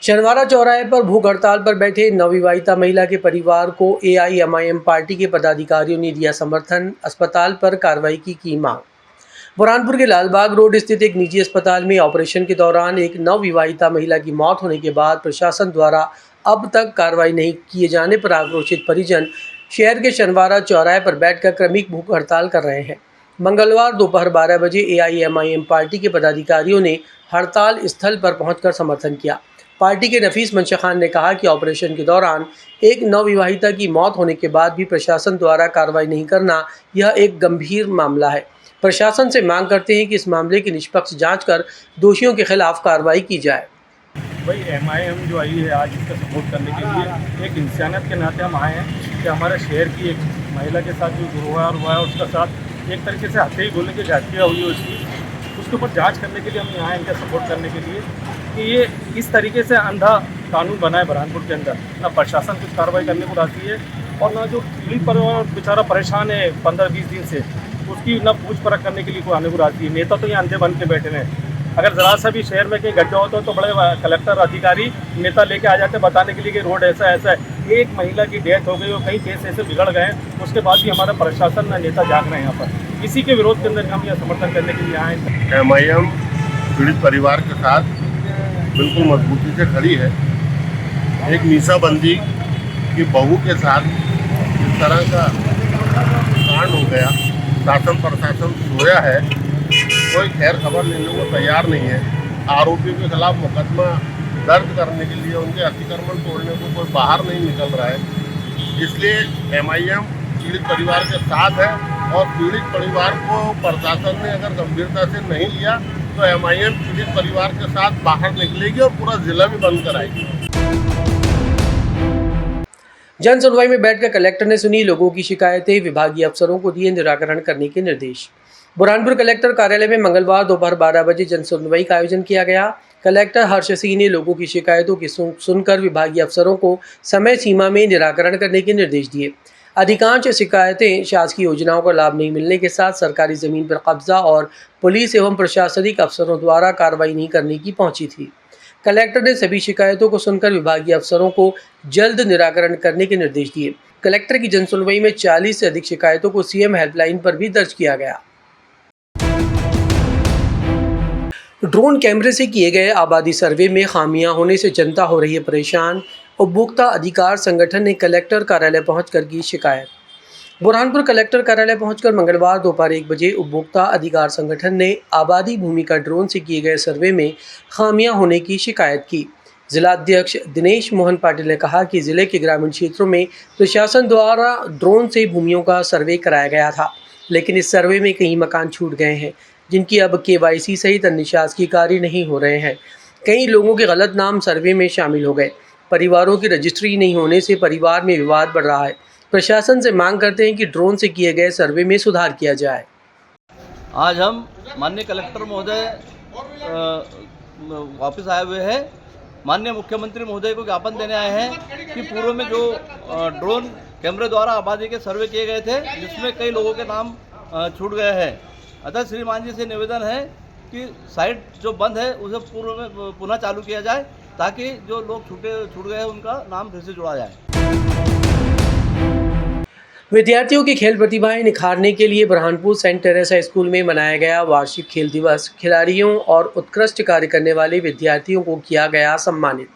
शनिवारा चौराहे पर भूख हड़ताल पर बैठे नवविवाहिता महिला के परिवार को एआईएमआईएम पार्टी के पदाधिकारियों ने दिया समर्थन। अस्पताल पर कार्रवाई की मांग। बुरहानपुर के लालबाग रोड स्थित एक निजी अस्पताल में ऑपरेशन के दौरान एक नवविवाहिता महिला की मौत होने के बाद प्रशासन द्वारा अब तक कार्रवाई नहीं किए जाने पर आक्रोशित परिजन शहर के शनिवारा चौराहे पर बैठकर क्रमिक भूख हड़ताल कर रहे हैं। मंगलवार दोपहर 12 बजे एआईएमआईएम पार्टी के पदाधिकारियों ने हड़ताल स्थल पर पहुंचकर समर्थन किया। पार्टी के नफीस मंशा खान ने कहा कि ऑपरेशन के दौरान एक नवविवाहिता की मौत होने के बाद भी प्रशासन द्वारा कार्रवाई नहीं करना यह एक गंभीर मामला है। प्रशासन से मांग करते हैं कि इस मामले की निष्पक्ष जांच कर दोषियों के खिलाफ कार्रवाई की जाए। भाई एमआईएम जो आई है आज इसका सपोर्ट करने के लिए एक इंसानियत के नाते हम आए हैं कि हमारे शहर की एक महिला के साथ जो दुर्व्यवहार हुआ है उसका साथ एक तरीके से हत्या ही बोलने की हत्या हुई है उसके ऊपर जांच करने के लिए हम यहाँ इनका सपोर्ट करने के लिए कि ये इस तरीके से अंधा कानून बना है बुरहानपुर के अंदर, ना प्रशासन कुछ कार्रवाई करने को राजी है और ना जो पीड़ित परिवार बेचारा परेशान है 15-20 दिन से, उसकी ना पूछ परख करने के लिए कोई आने को राजी है। नेता तो यहाँ अंधे बन के बैठे हैं। अगर ज़रा सा भी शहर में कहीं गड्ढा होता तो बड़े कलेक्टर अधिकारी नेता लेके आ जाते बताने के लिए कि रोड ऐसा ऐसा है। एक महिला की डेथ हो गई और कई केस ऐसे बिगड़ गए हैं, उसके बाद भी हमारा प्रशासन ना नेता जाग रहे हैं। यहाँ पर इसी के विरोध के अंदर हम यह समर्थन करने के लिए आए हैं। एमआईएम पीड़ित परिवार के साथ बिल्कुल मजबूती से खड़ी है। एक मीसाबंदी की बहू के साथ इस तरह का कांड हो गया, शासन प्रशासन सोया है, कोई खैर खबर लेने को तैयार नहीं है। आरोपियों के खिलाफ मुकदमा दर्ज करने के लिए उनके अतिक्रमण तोड़ने को कोई बाहर नहीं निकल रहा है। इसलिए एमआईएम पीड़ित परिवार के साथ है और पीड़ित परिवार को प्रशासन ने अगर गंभीरता से नहीं लिया तो एमआईएम पीड़ित परिवार के साथ बाहर निकलेगी और पूरा जिला भी बंद कराएगी। जन सुनवाई में बैठकर कलेक्टर ने सुनी लोगों की शिकायतें, विभागीय अफसरों को दिए निराकरण करने के निर्देश। बुरहानपुर कलेक्टर कार्यालय में मंगलवार दोपहर 12 बजे जन सुनवाई का आयोजन किया गया। कलेक्टर हर्ष सिंह ने लोगों की शिकायतों की सुनकर विभागीय अफसरों को समय सीमा में निराकरण करने के निर्देश दिए। अधिकांश शिकायतें शासकीय योजनाओं का लाभ नहीं मिलने के साथ सरकारी ज़मीन पर कब्जा और पुलिस एवं प्रशासनिक अफसरों द्वारा कार्रवाई नहीं करने की पहुंची थी। कलेक्टर ने सभी शिकायतों को सुनकर विभागीय अफसरों को जल्द निराकरण करने के निर्देश दिए। कलेक्टर की जनसुनवाई में 40 से अधिक शिकायतों को सीएम हेल्पलाइन पर भी दर्ज किया गया। ड्रोन कैमरे से किए गए आबादी सर्वे में खामियां होने से जनता हो रही है परेशान। उपभोक्ता अधिकार संगठन ने कलेक्टर कार्यालय पहुंचकर की शिकायत। बुरहानपुर कलेक्टर कार्यालय पहुंचकर मंगलवार दोपहर 1 बजे उपभोक्ता अधिकार संगठन ने आबादी भूमि का ड्रोन से किए गए सर्वे में खामियां होने की शिकायत की। जिलाध्यक्ष दिनेश मोहन पाटिल ने कहा कि जिले के ग्रामीण क्षेत्रों में प्रशासन द्वारा ड्रोन से भूमियों का सर्वे कराया गया था, लेकिन इस सर्वे में कई मकान छूट गए हैं जिनकी अब केवाईसी सहित अन्य शासकीय कार्य नहीं हो रहे हैं। कई लोगों के गलत नाम सर्वे में शामिल हो गए। परिवारों की रजिस्ट्री नहीं होने से परिवार में विवाद बढ़ रहा है। प्रशासन से मांग करते हैं कि ड्रोन से किए गए सर्वे में सुधार किया जाए। आज हम माननीय कलेक्टर महोदय वापस आए हुए हैं। माननीय मुख्यमंत्री महोदय को ज्ञापन देने आए हैं कि पूर्व में जो ड्रोन कैमरे द्वारा आबादी के सर्वे किए गए थे जिसमें कई लोगों के नाम छूट गए हैं। अतः श्रीमान जी से निवेदन है कि साइट जो बंद है उसे पूर्व में पुनः चालू किया जाए ताकि जो लोग छूट गए हैं उनका नाम फिर से जोड़ा जाए। विद्यार्थियों की खेल प्रतिभाएं निखारने के लिए बुरहानपुर सेंट टेरेसा स्कूल में मनाया गया वार्षिक खेल दिवस। खिलाड़ियों और उत्कृष्ट कार्य करने वाले विद्यार्थियों को किया गया सम्मानित।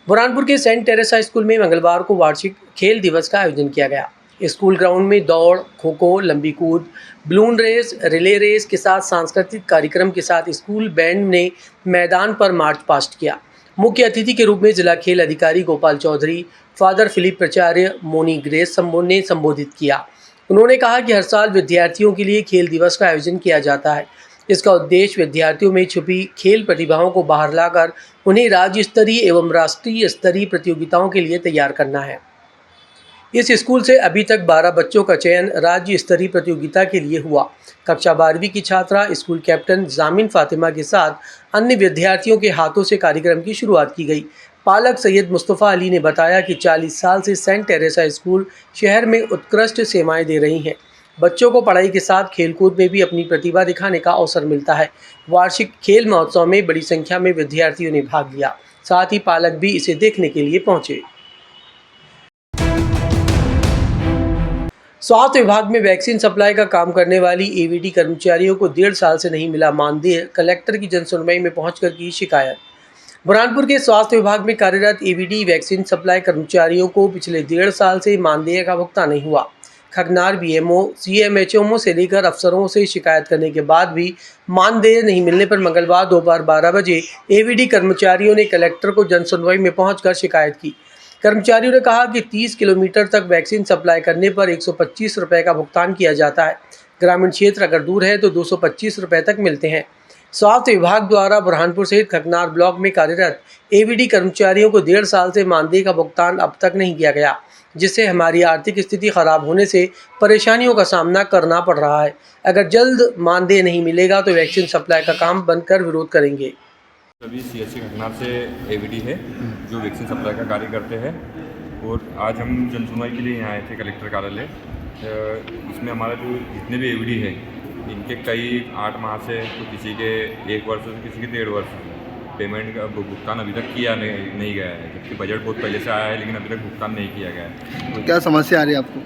बुरहानपुर के सेंट टेरेसा स्कूल में मंगलवार को वार्षिक खेल दिवस का आयोजन किया गया। स्कूल ग्राउंड में दौड़, खो-खो, लंबी कूद, बलून रेस, रिले रेस के साथ सांस्कृतिक कार्यक्रम के साथ स्कूल बैंड ने मैदान पर मार्च पास्ट किया। मुख्य अतिथि के रूप में जिला खेल अधिकारी गोपाल चौधरी, फादर फिलिप प्राचार्य, मोनी ग्रेस ने संबोधित किया। उन्होंने कहा कि हर साल विद्यार्थियों के लिए खेल दिवस का आयोजन किया जाता है। इसका उद्देश्य विद्यार्थियों में छुपी खेल प्रतिभाओं को बाहर लाकर उन्हें राज्य स्तरीय एवं राष्ट्रीय स्तरीय प्रतियोगिताओं के लिए तैयार करना है। इस स्कूल से अभी तक 12 बच्चों का चयन राज्य स्तरीय प्रतियोगिता के लिए हुआ। कक्षा 12वीं की छात्रा स्कूल कैप्टन जामिन फातिमा के साथ अन्य विद्यार्थियों के हाथों से कार्यक्रम की शुरुआत की गई। पालक सैयद मुस्तफ़ा अली ने बताया कि 40 साल से सेंट टेरेसा स्कूल शहर में उत्कृष्ट सेवाएं दे रही हैं। बच्चों को पढ़ाई के साथ खेलकूद में भी अपनी प्रतिभा दिखाने का अवसर मिलता है। वार्षिक खेल महोत्सव में बड़ी संख्या में विद्यार्थियों ने भाग लिया। साथ ही पालक भी इसे देखने के लिए पहुंचे। स्वास्थ्य विभाग में वैक्सीन सप्लाई का काम करने वाली एवीडी कर्मचारियों को 1.5 साल से नहीं मिला मानदेय, कलेक्टर की जनसुनवाई में पहुंचकर की शिकायत। बुरहानपुर के स्वास्थ्य विभाग में कार्यरत एवीडी वैक्सीन सप्लाई कर्मचारियों को पिछले 1.5 साल से मानदेय का भुगतान नहीं हुआ। खगनार बीएमओ, सीएमएचओ से लेकर अफसरों से शिकायत करने के बाद भी मानदेय नहीं मिलने पर मंगलवार दोपहर 12 बजे एवीडी कर्मचारियों ने कलेक्टर को जनसुनवाई में पहुंचकर शिकायत की। कर्मचारियों ने कहा कि 30 किलोमीटर तक वैक्सीन सप्लाई करने पर 125 रुपये का भुगतान किया जाता है। ग्रामीण क्षेत्र अगर दूर है तो 225 रुपये तक मिलते हैं। स्वास्थ्य विभाग द्वारा बुरहानपुर सहित खगनार ब्लॉक में कार्यरत एवीडी कर्मचारियों को 1.5 साल से मानदेय का भुगतान अब तक नहीं किया गया, जिससे हमारी आर्थिक स्थिति खराब होने से परेशानियों का सामना करना पड़ रहा है। अगर जल्द मानदेय नहीं मिलेगा तो वैक्सीन सप्लाई का काम बंद कर विरोध करेंगे। सभी सीएचसी खगनार से एवीडी है जो वैक्सीन सप्लाई का कार्य करते हैं और आज हम जनसुनवाई के लिए यहाँ आए थे कलेक्टर कार्यालय। इसमें हमारा जो जितने भी एवीडी है इनके कई 8 माह से, तो किसी के 1 वर्ष से, किसी के 1.5 वर्ष पेमेंट का भुगतान अभी तक किया नहीं गया है, जबकि बजट बहुत पहले से आया है लेकिन अभी तक भुगतान नहीं किया गया है। तो क्या समस्या आ रही है आपको?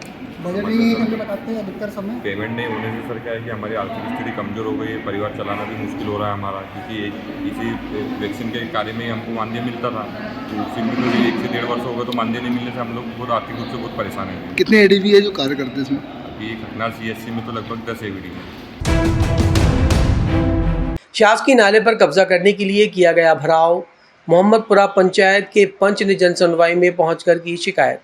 बजट नहीं करके बताते हैं अधिकतर समय पेमेंट नहीं होने से सर क्या है कि हमारी आर्थिक स्थिति कमज़ोर हो गई है, परिवार चलाना भी मुश्किल हो रहा है हमारा, क्योंकि इसी वैक्सीन के कार्य में हमको मानदेय मिलता था, तो उसी में तो 1 से 1.5 वर्ष हो गए तो मानदेय नहीं मिलने से हम लोग बहुत आर्थिक रूप से बहुत परेशान हैं। कितने एडीवी है जो कार्य करते हैं इसमें? अभी खगनार सीएचसी में तो लगभग 10 एवीडी है। शासकीय नाले पर कब्जा करने के लिए किया गया भराव, मोहम्मदपुरा पंचायत के पंच ने जनसुनवाई में पहुंचकर की शिकायत।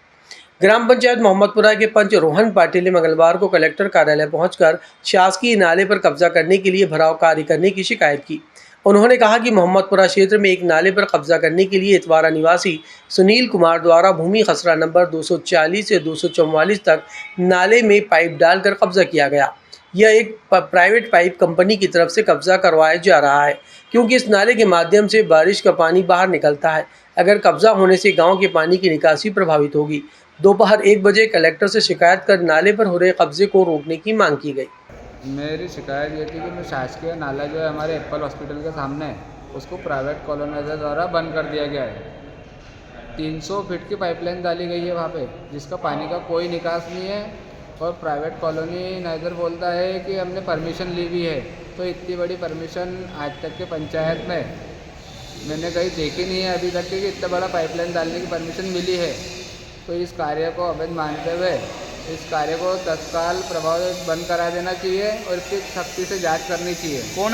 ग्राम पंचायत मोहम्मदपुरा के पंच रोहन पाटिल ने मंगलवार को कलेक्टर कार्यालय पहुंचकर शासकीय नाले पर कब्जा करने के लिए भराव कार्य करने की शिकायत की। उन्होंने कहा कि मोहम्मदपुरा क्षेत्र में एक नाले पर कब्जा करने के लिए इतवारा निवासी सुनील कुमार द्वारा भूमि खसरा नंबर 240 से 244 तक नाले में पाइप डालकर कब्जा किया गया। यह एक प्राइवेट पाइप कंपनी की तरफ से कब्जा करवाया जा रहा है, क्योंकि इस नाले के माध्यम से बारिश का पानी बाहर निकलता है। अगर कब्जा होने से गांव के पानी की निकासी प्रभावित होगी। दोपहर 1 बजे कलेक्टर से शिकायत कर नाले पर हो रहे कब्जे को रोकने की मांग की गई। मेरी शिकायत ये थी कि मैं शासकीय नाला जो है हमारे एप्पल हॉस्पिटल के सामने है, उसको प्राइवेट कॉलोनाइजर द्वारा बंद कर दिया गया है। 300 फीट की पाइपलाइन डाली गई है वहाँ पे, जिसका पानी का कोई निकास नहीं है, और प्राइवेट कॉलोनाइजर बोलता है कि हमने परमिशन ली हुई है। तो इतनी बड़ी परमिशन आज तक के पंचायत में मैंने कहीं देखी नहीं है अभी तक कि इतना बड़ा पाइपलाइन डालने की परमिशन मिली है। तो इस कार्य को अवैध मानते हुए इस कार्य को तत्काल प्रभाव बंद करा देना चाहिए और इसकी सख्ती से जांच करनी चाहिए।